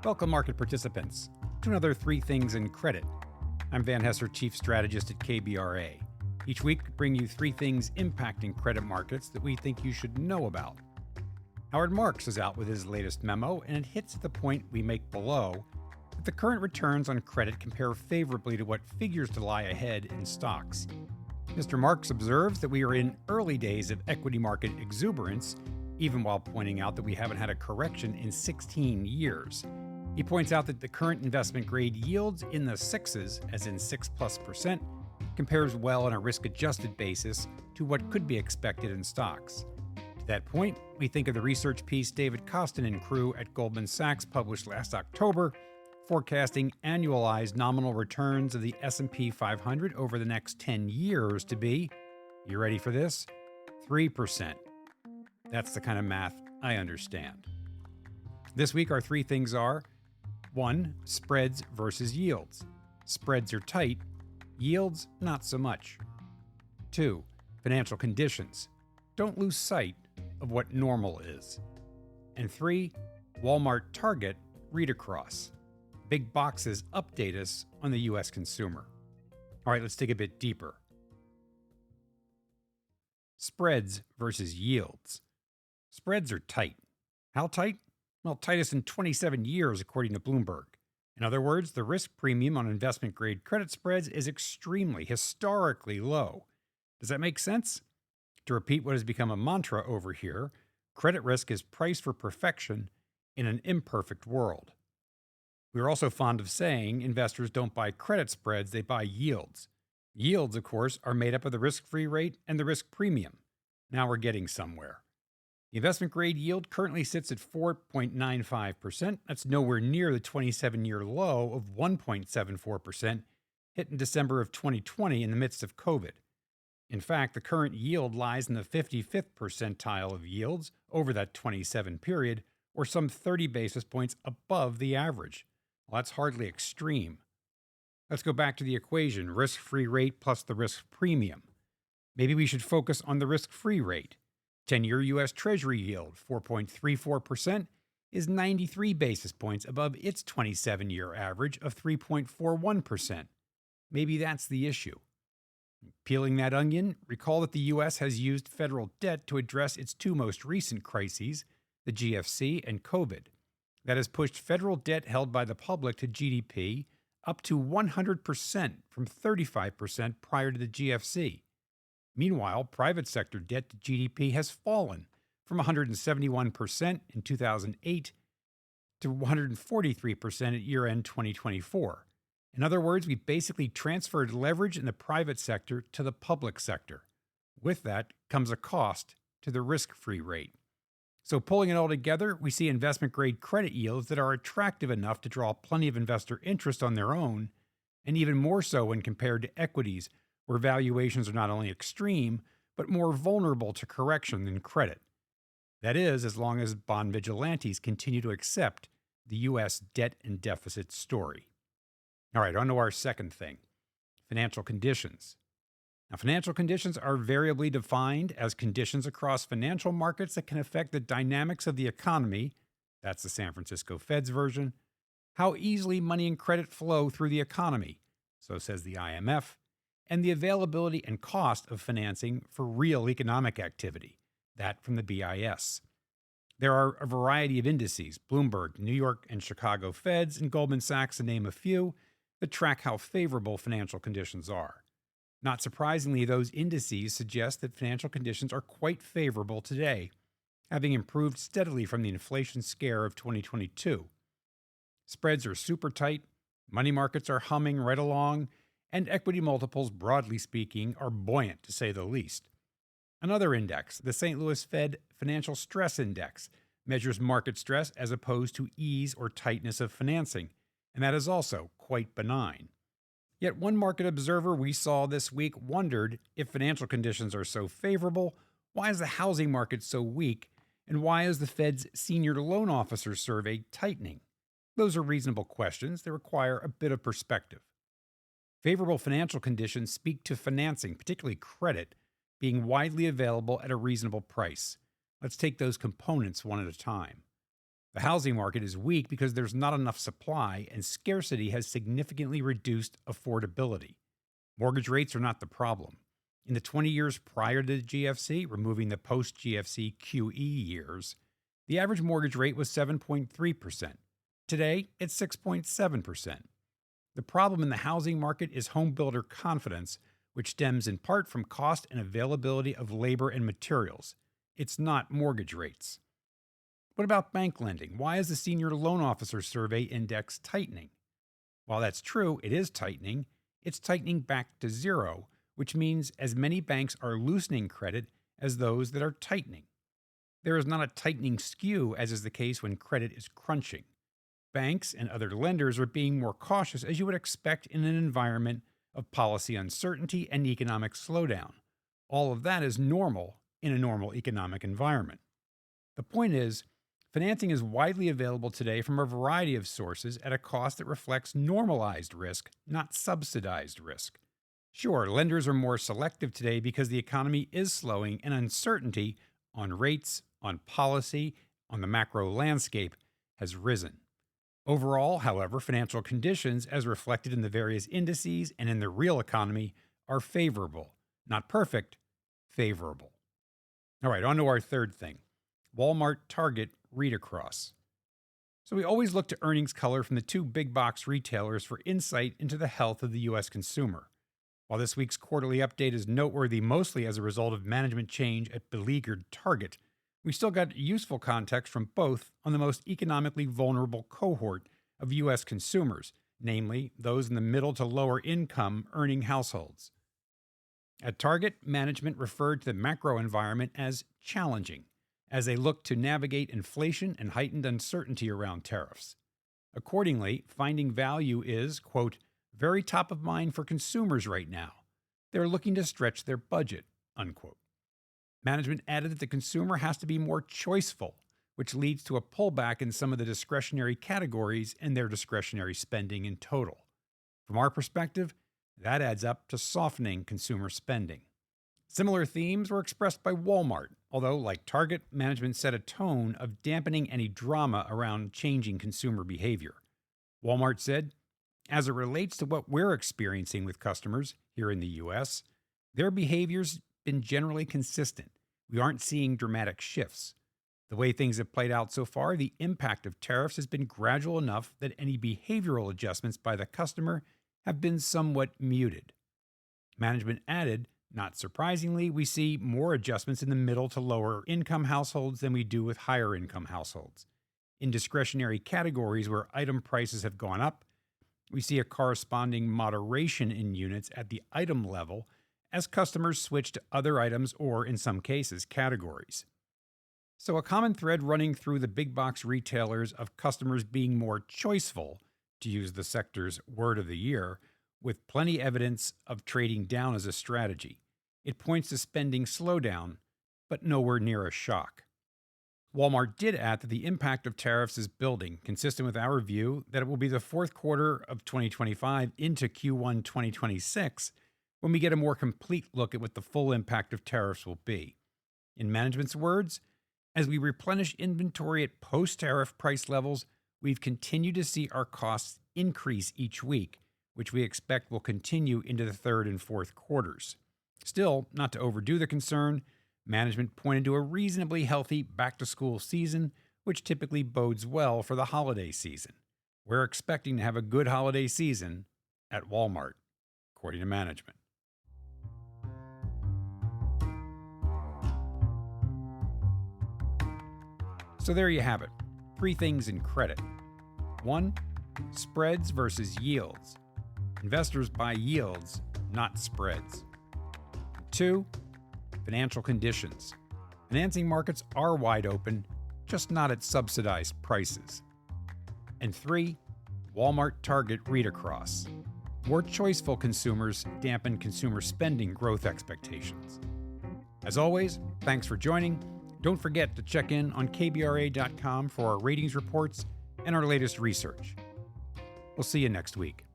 Welcome, market participants, to another Three Things in Credit. I'm Van Hesser, Chief Strategist at KBRA. Each week, we bring you three things impacting credit markets that we think you should know about. Howard Marks is out with his latest memo, and it hits at the point we make below that the current returns on credit compare favorably to what figures to lie ahead in stocks. Mr. Marks observes that we are in early days of equity market exuberance, even while pointing out that we haven't had a correction in 16 years. He points out that the current investment grade yields in the sixes, as in 6+%, compares well on a risk-adjusted basis to what could be expected in stocks. To that point, we think of the research piece David Kostin and crew at Goldman Sachs published last October, forecasting annualized nominal returns of the S&P 500 over the next 10 years to be, you ready for this? 3%. That's the kind of math I understand. This week, our three things are: 1. Spreads versus yields. Spreads are tight, yields not so much. 2. Financial conditions. Don't lose sight of what normal is. And 3. Walmart Target read across. Big boxes update us on the U.S. consumer. All right, let's dig a bit deeper. Spreads versus yields. Spreads are tight. How tight? Well, tightest in 27 years, according to Bloomberg. In other words, the risk premium on investment-grade credit spreads is extremely, historically low. Does that make sense? To repeat what has become a mantra over here, credit risk is priced for perfection in an imperfect world. We are also fond of saying investors don't buy credit spreads, they buy yields. Yields, of course, are made up of the risk-free rate and the risk premium. Now we're getting somewhere. The investment grade yield currently sits at 4.95%. That's nowhere near the 27-year low of 1.74% hit in December of 2020 in the midst of COVID. In fact, the current yield lies in the 55th percentile of yields over that 27 period, or some 30 basis points above the average. Well, that's hardly extreme. Let's go back to the equation, risk-free rate plus the risk premium. Maybe we should focus on the risk-free rate. 10-year U.S. Treasury yield, 4.34%, is 93 basis points above its 27-year average of 3.41%. Maybe that's the issue. Peeling that onion, recall that the U.S. has used federal debt to address its two most recent crises, the GFC and COVID. That has pushed federal debt held by the public to GDP up to 100% from 35% prior to the GFC. Meanwhile, private sector debt to GDP has fallen from 171% in 2008 to 143% at year-end 2024. In other words, we basically transferred leverage in the private sector to the public sector. With that comes a cost to the risk-free rate. So pulling it all together, we see investment-grade credit yields that are attractive enough to draw plenty of investor interest on their own, and even more so when compared to equities, where valuations are not only extreme, but more vulnerable to correction than credit. That is, as long as bond vigilantes continue to accept the U.S. debt and deficit story. All right, on to our second thing, financial conditions. Now, financial conditions are variably defined as conditions across financial markets that can affect the dynamics of the economy, that's the San Francisco Fed's version, how easily money and credit flow through the economy, so says the IMF, and the availability and cost of financing for real economic activity, that from the BIS. There are a variety of indices, Bloomberg, New York and Chicago Feds, and Goldman Sachs to name a few, that track how favorable financial conditions are. Not surprisingly, those indices suggest that financial conditions are quite favorable today, having improved steadily from the inflation scare of 2022. Spreads are super tight, money markets are humming right along, and equity multiples, broadly speaking, are buoyant to say the least. Another index, the St. Louis Fed Financial Stress Index, measures market stress as opposed to ease or tightness of financing, and that is also quite benign. Yet one market observer we saw this week wondered, if financial conditions are so favorable, why is the housing market so weak, and why is the Fed's senior loan officer survey tightening? Those are reasonable questions that require a bit of perspective. Favorable financial conditions speak to financing, particularly credit, being widely available at a reasonable price. Let's take those components one at a time. The housing market is weak because there's not enough supply and scarcity has significantly reduced affordability. Mortgage rates are not the problem. In the 20 years prior to the GFC, removing the post-GFC QE years, the average mortgage rate was 7.3%. Today, it's 6.7%. The problem in the housing market is home builder confidence, which stems in part from cost and availability of labor and materials. It's not mortgage rates. What about bank lending? Why is the Senior Loan Officer Survey Index tightening? While that's true, it is tightening. It's tightening back to zero, which means as many banks are loosening credit as those that are tightening. There is not a tightening skew, as is the case when credit is crunching. Banks and other lenders are being more cautious, as you would expect in an environment of policy uncertainty and economic slowdown. All of that is normal in a normal economic environment. The point is, financing is widely available today from a variety of sources at a cost that reflects normalized risk, not subsidized risk. Sure, lenders are more selective today because the economy is slowing and uncertainty on rates, on policy, on the macro landscape has risen. Overall, however, financial conditions, as reflected in the various indices and in the real economy, are favorable. Not perfect, favorable. All right, on to our third thing. Walmart Target read across. So we always look to earnings color from the two big box retailers for insight into the health of the U.S. consumer. While this week's quarterly update is noteworthy mostly as a result of management change at beleaguered Target, we still got useful context from both on the most economically vulnerable cohort of U.S. consumers, namely those in the middle to lower income earning households. At Target, management referred to the macro environment as challenging, as they look to navigate inflation and heightened uncertainty around tariffs. Accordingly, finding value is, quote, very top of mind for consumers right now. They're looking to stretch their budget, unquote. Management added that the consumer has to be more choiceful, which leads to a pullback in some of the discretionary categories and their discretionary spending in total. From our perspective, that adds up to softening consumer spending. Similar themes were expressed by Walmart, although, like Target, management set a tone of dampening any drama around changing consumer behavior. Walmart said, as it relates to what we're experiencing with customers here in the U.S., their behavior's been generally consistent. We aren't seeing dramatic shifts. The way things have played out so far, the impact of tariffs has been gradual enough that any behavioral adjustments by the customer have been somewhat muted. Management added, not surprisingly, we see more adjustments in the middle to lower income households than we do with higher income households. In discretionary categories where item prices have gone up, we see a corresponding moderation in units at the item level as customers switch to other items or, in some cases, categories. So a common thread running through the big box retailers of customers being more choiceful, to use the sector's word of the year, with plenty evidence of trading down as a strategy. It points to spending slowdown, but nowhere near a shock. Walmart did add that the impact of tariffs is building, consistent with our view that it will be the fourth quarter of 2025 into Q1 2026 when we get a more complete look at what the full impact of tariffs will be. In management's words, as we replenish inventory at post-tariff price levels, we've continued to see our costs increase each week, which we expect will continue into the third and fourth quarters. Still, not to overdo the concern, management pointed to a reasonably healthy back-to-school season, which typically bodes well for the holiday season. We're expecting to have a good holiday season at Walmart, according to management. So there you have it. 3 things in credit. 1. Spreads versus yields. Investors buy yields, not spreads. 2. Financial conditions. Financing markets are wide open, just not at subsidized prices. And 3. Walmart Target read across. More choiceful consumers dampen consumer spending growth expectations. As always, thanks for joining. Don't forget to check in on KBRA.com for our ratings reports and our latest research. We'll see you next week.